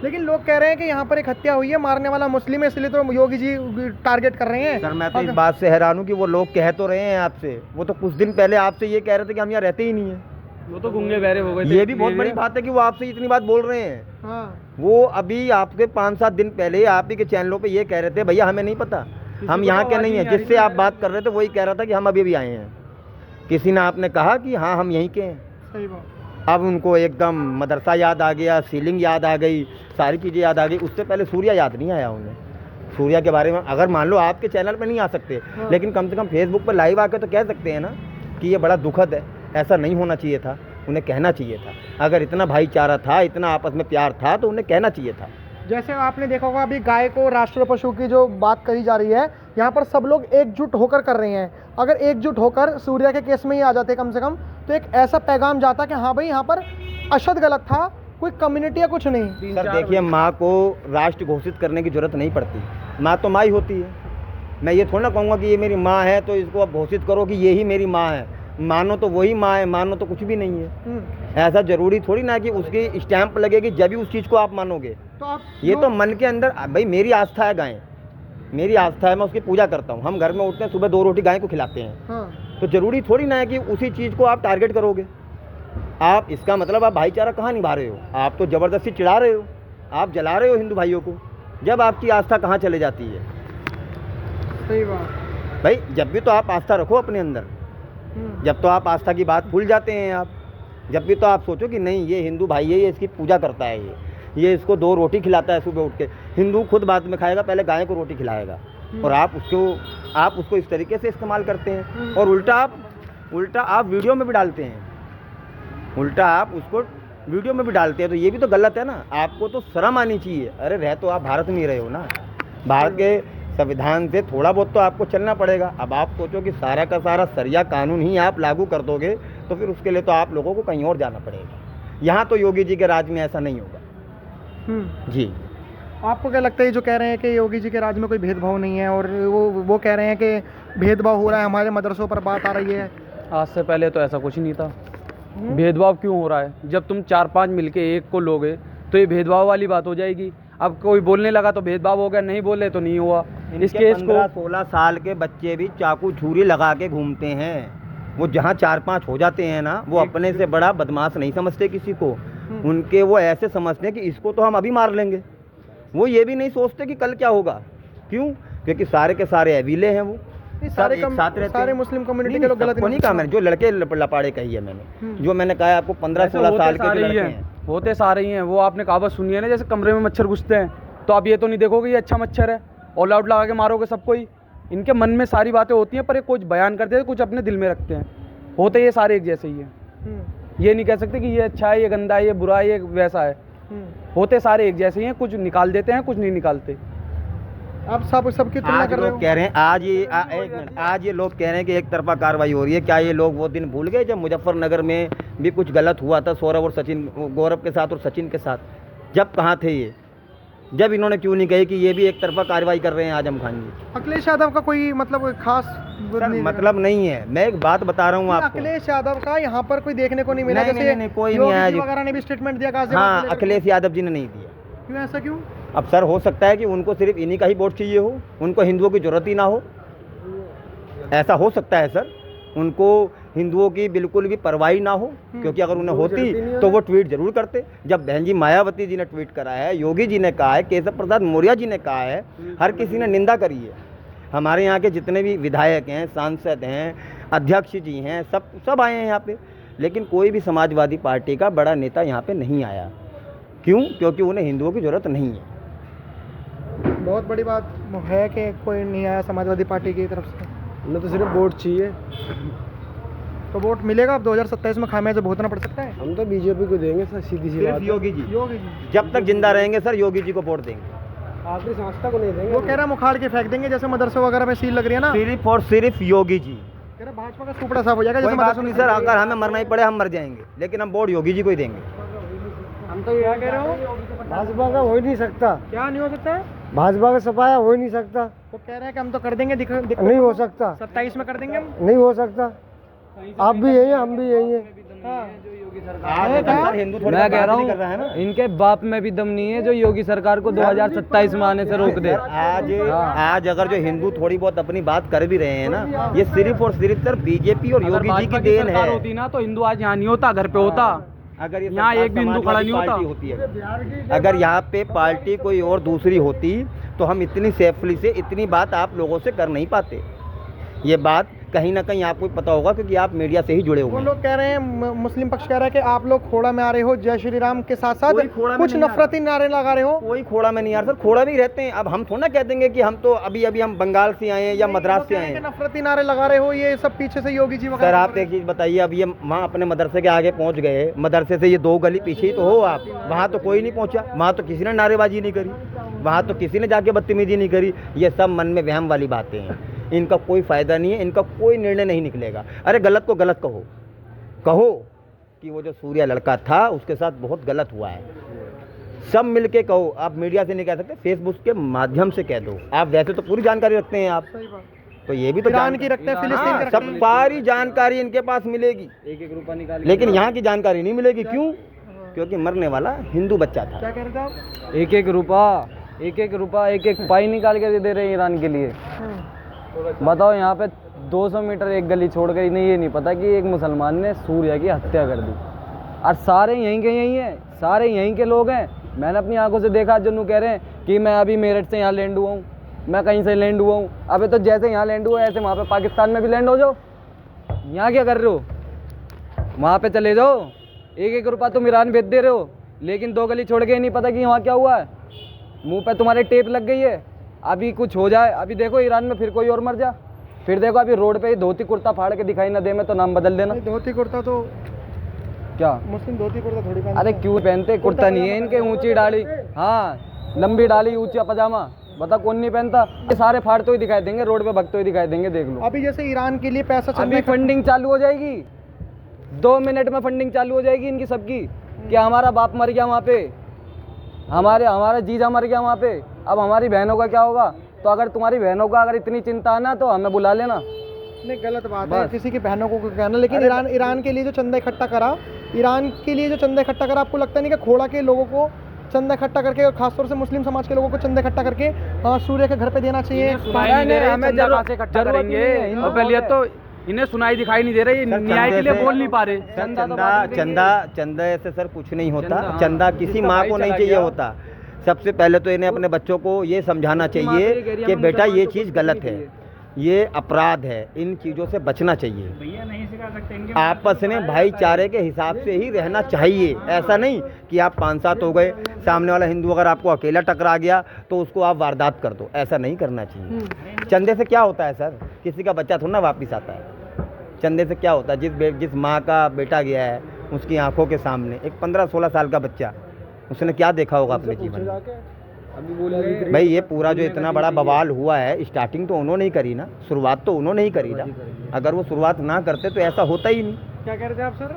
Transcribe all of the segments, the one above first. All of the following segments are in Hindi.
लेकिन लोग कह रहे हैं कि यहाँ पर एक हत्या हुई है, मारने वाला मुस्लिम है, इसलिए तो योगी जी टारगेट कर रहे हैं। सर मैं तो इस बात से हैरान हूँ कि वो लोग कह तो रहे हैं आपसे, वो तो कुछ दिन पहले आपसे ये कह रहे थे कि हम यहाँ रहते ही नहीं है। वो तो गूंगे बहरे हो गए थे। ये भी बहुत बड़ी बात है कि वो आपसे इतनी बात बोल रहे हैं। हाँ। वो अभी आपके 5-7 दिन पहले आप ही के चैनलों पे ये कह रहे थे भैया हमें नहीं पता, हम यहाँ के नहीं हैं। जिससे आप बात कर रहे थे वही कह रहा था कि हम अभी भी आए हैं। किसी ने आपने कहा कि हाँ हम यहीं के हैं। सही बात। अब उनको एकदम मदरसा याद आ गया, सीलिंग याद आ गई, सारी चीज़ें याद आ गई। उससे पहले सूर्या याद नहीं आया उन्हें। सूर्या के बारे में अगर मान लो आपके चैनल पे नहीं आ सकते, हाँ। लेकिन कम से कम फेसबुक पर लाइव आकर तो कह सकते हैं ना कि ये बड़ा दुखद है, ऐसा नहीं होना चाहिए था, उन्हें कहना चाहिए था। अगर इतना भाईचारा था, इतना आपस में प्यार था तो उन्हें कहना चाहिए था। जैसे आपने देखा होगा अभी गाय को राष्ट्रीय पशु की जो बात करी जा रही है, यहाँ पर सब लोग एकजुट होकर कर रहे हैं। अगर एकजुट होकर सूर्या के केस में ही आ जाते कम से कम, तो एक ऐसा पैगाम जाता कि हाँ भाई यहाँ पर अशद गलत था, कोई कम्युनिटी या कुछ नहीं। सर देखिए, माँ को राष्ट्र घोषित करने की जरूरत नहीं पड़ती, माँ तो माँ ही होती है। मैं ये थोड़ा ना कहूँगा कि ये मेरी माँ है तो इसको अब घोषित करो कि ये ही मेरी माँ है। मानो तो वही माँ है, मानो तो कुछ भी नहीं है। ऐसा जरूरी थोड़ी ना कि उसकी स्टैंप लगेगी जब भी उस चीज़ को आप मानोगे। तो आप ये तो मन के अंदर, भाई मेरी आस्था है गाय, मेरी आस्था है, मैं उसकी पूजा करता हूँ। हम घर में उठते हैं, सुबह 2 रोटी गाय को खिलाते हैं। हाँ। तो जरूरी थोड़ी ना है कि उसी चीज़ को आप टारगेट करोगे। आप इसका मतलब आप भाईचारा कहाँ निभा रहे हो? आप तो ज़बरदस्ती चिढ़ा रहे हो, आप जला रहे हो हिंदू भाइयों को। जब आपकी आस्था कहाँ चले जाती है? सही बात। भाई जब भी तो आप आस्था रखो अपने अंदर, जब तो आप आस्था की बात भूल जाते हैं। आप जब भी तो आप सोचो कि नहीं ये हिंदू भाई है, ये इसकी पूजा करता है, ये इसको 2 रोटी खिलाता है सुबह उठ के। हिंदू खुद बाद में खाएगा, पहले गाय को रोटी खिलाएगा। और आप उसको इस तरीके से इस्तेमाल करते हैं। और उल्टा आप वीडियो में भी डालते हैं, उल्टा आप उसको वीडियो में भी डालते हैं। तो ये भी तो गलत है ना। आपको तो शर्म आनी चाहिए। अरे रह तो आप भारत में ही रहे हो ना, भारत के संविधान से थोड़ा बहुत तो आपको चलना पड़ेगा। अब आप सोचो कि सारा का सारा सरिया कानून ही आप लागू कर दोगे तो फिर उसके लिए तो आप लोगों को कहीं और जाना पड़ेगा। यहाँ तो योगी जी के राज में ऐसा नहीं होगा। जी आपको क्या लगता है जो कह रहे हैं कि योगी जी के राज में कोई भेदभाव नहीं है, और वो कह रहे हैं कि भेदभाव हो रहा है, हमारे मदरसों पर बात आ रही है? आज से पहले तो ऐसा कुछ नहीं था। भेदभाव क्यों हो रहा है? जब तुम 4-5 मिलके एक को लोगे तो ये भेदभाव वाली बात हो जाएगी। अब कोई बोलने लगा तो भेदभाव हो गया, नहीं बोले तो नहीं हुआ। इस केस को 15-16 साल के बच्चे भी चाकू छुरी लगा के घूमते हैं। वो जहाँ 4-5 हो जाते हैं ना, वो अपने से बड़ा बदमाश नहीं समझते किसी को। उनके वो ऐसे समझते हैं कि इसको तो हम अभी मार लेंगे। वो ये भी नहीं सोचते कि कल क्या होगा। क्यों? क्योंकि सारे के सारे अवीले हैं। वो सारे मुस्लिम कम्युनिटी के लोग गलत नहीं कहा मैंने, जो लड़के लपाड़े कही है मैंने, जो मैंने कहा आपको 15-16 साल के जो लड़के हैं, होते सारे ही हैं। वो आपने कहावत सुनी है ना, जैसे कमरे में मच्छर घुसते हैं, तो आप ये तो नहीं देखोगे ये अच्छा मच्छर है, ऑल आउट लगा के मारोगे सबको ही। इनके मन में सारी बातें होती हैं, पर ये कुछ बयान करते हैं, कुछ अपने दिल में रखते हैं। होते ये सारे एक जैसे ही हैं। ये नहीं कह सकते कि ये अच्छा है, ये गंदा है, ये बुरा है, ये वैसा है। होते सारे एक जैसे ही हैं। कुछ निकाल देते हैं, कुछ नहीं निकालते। आप सबकी तुलना कर रहे हो। कह रहे हैं आज ये लोग कह रहे हैं कि एक तरफा कार्रवाई हो रही है। क्या ये लोग वो दिन भूल गए जब मुजफ्फरनगर में भी कुछ गलत हुआ था सौरभ और सचिन, गौरव के साथ और सचिन के साथ? जब कहाँ थे ये? जब इन्होंने क्यों नहीं कहे कि ये भी एक तरफा कार्रवाई कर रहे हैं आजम खान जी? अखिलेश यादव का कोई मतलब खास मतलब नहीं है। मैं एक बात बता रहा हूँ आपको, अखिलेश यादव का यहाँ पर कोई देखने को नहीं मिला। नहीं, कोई नहीं आया। वगैरह ने भी स्टेटमेंट दिया। हाँ, अखिलेश यादव जी ने नहीं दिया। क्यों? ऐसा क्यों? अब सर हो सकता है कि उनको सिर्फ इन्हीं का ही वोट चाहिए हो, उनको हिंदुओं की जरूरत ही ना हो। ऐसा हो सकता है सर, उनको हिंदुओं की बिल्कुल भी परवाह ना हो। क्योंकि अगर उन्हें होती तो वो ट्वीट जरूर करते। जब बहन जी मायावती जी ने ट्वीट करा है, योगी जी ने कहा है, केशव प्रसाद मौर्य जी ने कहा है, हर किसी ने निंदा करी है। हमारे यहाँ के जितने भी विधायक हैं, सांसद हैं, अध्यक्ष जी हैं, सब आए हैं यहाँ पे। लेकिन कोई भी समाजवादी पार्टी का बड़ा नेता यहाँ पे नहीं आया। क्यों? क्योंकि उन्हें हिंदुओं की जरूरत नहीं है। बहुत बड़ी बात है कि कोई नहीं आया समाजवादी पार्टी की तरफ से। उन्हें तो सिर्फ वोट चाहिए। तो वोट मिलेगा? अब 2027 में खामियाजा भुगतना पड़ सकता है। हम तो बीजेपी को देंगे सर, सीधी सी बात। योगी जी जब तक जिंदा रहेंगे सर, योगी जी को वोट देंगे। आखिरी सांस को नहीं देंगे। वो कह रहा है मुखाड़ के फेंक देंगे, जैसे मदरसों वगैरह में सील लग रही है ना। सिर्फ और सिर्फ योगी जी। कह रहा भाजपा का सुपड़ा साफ हो जाएगा। जैसे बात नहीं सर, अगर हमें मरना ही पड़े हम मर जाएंगे, लेकिन हम वोट योगी जी को ही देंगे। हम तो क्या कह रहे हो? भाजपा का हो ही नहीं सकता। क्या नहीं हो सकता? भाजपा का सफाया हो ही नहीं सकता। वो कह रहे हैं कि हम तो कर देंगे। नहीं हो सकता। 27 में कर देंगे हम। नहीं हो सकता। आप भी यही हैं, हम भी यही हैं। हाँ। आज अगर सर हिंदू थोड़ी मैं कह रहा बात नहीं कर रहा है हूँ ना। इनके बाप में भी दम नहीं है जो योगी सरकार को 2027 में आने से रोक दे। आज अगर जो हिंदू थोड़ी बहुत अपनी बात कर भी रहे हैं ना, ये सिर्फ और सिर्फ सर बीजेपी और योगी जी की देन है। होती ना तो हिंदू आज यहाँ नहीं होता, घर पे होता। अगर ये यहाँ सरकार एक भी हिंदू खड़ा नहीं समाजवादी होता। पार्टी होती है, अगर यहाँ पे पार्टी कोई और दूसरी होती तो हम इतनी सेफली से इतनी बात आप लोगों से कर नहीं पाते। ये बात कहीं ना कहीं आपको पता होगा क्योंकि आप मीडिया से ही जुड़े हुए वो हैं। लोग कह रहे हैं, मुस्लिम पक्ष कह रहा है कि आप लोग खोड़ा में आ रहे हो जय श्री राम के साथ साथ कोई खोड़ा में कुछ नहीं आ रहा। नफरती नारे लगा रहे हो। कोई खोड़ा में नहीं यार सर, खोड़ा में ही रहते हैं। अब हम थोड़ा ना कह देंगे कि हम तो अभी अभी हम बंगाल से आए हैं या मद्रास से आए हैं। नफरती नारे लगा रहे हो, ये सब पीछे से योगी जी सर आप एक चीज़ बताइए, अब ये वहाँ अपने मदरसे के आगे पहुँच गए, मदरसे से ये 2 गली पीछे ही तो हो आप, वहाँ तो कोई नहीं पहुँचा, वहाँ तो किसी ने नारेबाजी नहीं करी, वहाँ तो किसी ने जाके बदतमीजी नहीं करी। ये सब मन में वहम वाली बातें हैं, इनका कोई फ़ायदा नहीं है, इनका कोई निर्णय नहीं निकलेगा। अरे गलत को गलत कहो, कहो कि वो जो सूर्या लड़का था उसके साथ बहुत गलत हुआ है, सब मिलके कहो। आप मीडिया से नहीं कह सकते, फेसबुक के माध्यम से कह दो। आप वैसे तो पूरी जानकारी रखते हैं आप, तो ये भी तो ईरान की रखते हैं, फिलिस्तीन की रखते सब हैं। सारी जानकारी इनके पास मिलेगी, 1-1 रुपया निकाल, लेकिन यहाँ की जानकारी नहीं मिलेगी। क्यों? क्योंकि मरने वाला हिंदू बच्चा था। क्या कह रहे थे आप? 1-1 रुपया 1-1 पाई निकाल के दे रहे हैं ईरान के लिए। बताओ यहाँ पे 200 मीटर एक गली छोड़ कर इन्हें ये नहीं पता कि एक मुसलमान ने सूर्या की हत्या कर दी, और सारे यहीं के यहीं हैं, सारे यहीं के लोग हैं। मैंने अपनी आंखों से देखा, जो कह रहे हैं कि मैं अभी मेरठ से यहाँ लैंड हुआ हूँ, मैं कहीं से लैंड हुआ हूँ। अबे तो जैसे यहाँ लैंड हुआ ऐसे वहाँ पे पाकिस्तान में भी लैंड हो जाओ, यहाँ क्या कर रहे हो? वहाँ पे चले जाओ। 1-1 रुपया तुम ईरान भेज दे रहे हो, लेकिन 2 गली छोड़ के नहीं पता कि वहाँ क्या हुआ है। मुंह पे तुम्हारे टेप लग गई है, अभी कुछ हो जाए, अभी देखो ईरान में फिर कोई और मर जा, फिर देखो अभी रोड पे ही धोती कुर्ता फाड़ के दिखाई ना दे में तो नाम बदल देना। धोती कुर्ता तो क्या मुस्लिम धोती कुर्ता थोड़ी पहनते अरे हैं। क्यों पहनते? कुर्ता नहीं है इनके, ऊंची डाली, हाँ लंबी डाली ऊंचा पजामा, बता कौन नहीं पहनता? ये सारे फाड़ते हुए दिखाई देंगे, रोड पे भगते हुए दिखाई देंगे, देख लो। अभी जैसे ईरान के लिए पैसा चल अभी फंडिंग चालू हो जाएगी, 2 मिनट में फंडिंग चालू हो जाएगी इनकी सबकी, कि हमारा बाप मर गया वहाँ पे, हमारा जीजा मर गया वहाँ पे, अब हमारी बहनों का क्या होगा? तो अगर तुम्हारी बहनों का अगर इतनी चिंता है ना तो हमें बुला लेना। नहीं, गलत बात है किसी की बहनों को कहना, लेकिन ईरान के लिए जो चंदा इकट्ठा करा, ईरान के लिए जो चंदा इकट्ठा करा, आपको लगता नहीं कि खोड़ा के लोगों को चंदा इकट्ठा करके और खासतौर से मुस्लिम समाज के लोगों को चंदा इकट्ठा करके सूर्य के घर पे देना चाहिए? हमें जरूरत इकट्ठा करेंगे, और पहले तो इन्हें सुनाई दिखाई नहीं दे रही, न्याय के लिए बोल नहीं पा रहे। चंदा से सर कुछ नहीं होता, चंदा किसी माँ को नहीं चाहिए होता। सबसे पहले तो इन्हें अपने बच्चों को ये समझाना चाहिए कि बेटा ये चीज़ गलत है, ये अपराध है, इन चीज़ों से बचना चाहिए। भैया नहीं सिखा सकते, आपस में भाईचारे के हिसाब से ही रहना चाहिए। ऐसा नहीं कि आप 5-7 हो गए, सामने वाला हिंदू अगर आपको अकेला टकरा गया तो उसको आप वारदात कर दो, ऐसा नहीं करना चाहिए। चंदे से क्या होता है सर? किसी का बच्चा थोड़ा ना वापिस आता है। चंदे से क्या होता है? जिस माँ का बेटा गया है उसकी आंखों के सामने एक 15-16 साल का बच्चा, उसने क्या देखा होगा अपने जीवन में? भाई ये पूरा जो इतना बड़ा बवाल हुआ है, स्टार्टिंग तो उन्होंने ही करी ना, शुरुआत तो उन्होंने ही करी ना। अगर वो शुरुआत ना करते तो ऐसा होता ही नहीं। क्या कह रहे थे आप सर?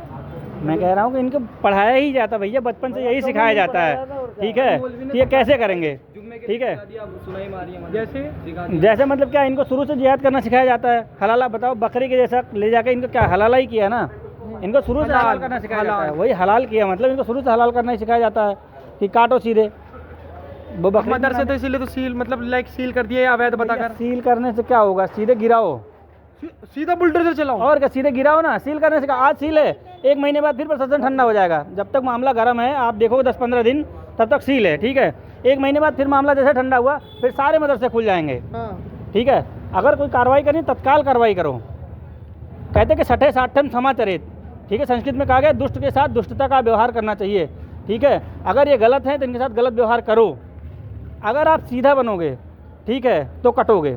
मैं कह रहा हूँ कि इनको पढ़ाया ही जाता भैया, बचपन से यही सिखाया जाता है, ठीक है? कि ये कैसे करेंगे, ठीक है? जैसे मतलब क्या, इनको शुरू से जिहाद करना सिखाया जाता है। हलाला बताओ, बकरी के जैसा ले जाके इनको क्या हलाला ही किया ना, इनको शुरू से हलाल करना सिखाया जाता है। वही हलाल किया, मतलब इनको शुरू से हलाल करना ही सिखाया जाता है कि काटो सीधे। वो बकरी मदरसे तो इसीलिए तो सील, मतलब लाइक सील कर दिया अवैध बताकर। सील करने से क्या होगा? सीधे गिराओ, सीधा बुलडोजर चलाओ और क्या, सीधे गिराओ ना। सील करने से आज सील है, 1 महीने बाद फिर प्रशासन ठंडा हो जाएगा। जब तक मामला गर्म है, आप देखोगे 10-15 दिन, तब तक सील है, ठीक है? 1 महीने बाद फिर मामला जैसे ठंडा हुआ, फिर सारे मदरसे खुल जाएंगे, ठीक है? अगर कोई कार्रवाई करनी, तत्काल कार्रवाई करो। कहते कि 60-60 क्षमा चरेत, ठीक है? संस्कृत में कहा गया दुष्ट के साथ दुष्टता का व्यवहार करना चाहिए, ठीक है? अगर ये गलत है तो इनके साथ गलत व्यवहार करो। अगर आप सीधा बनोगे, ठीक है, तो कटोगे।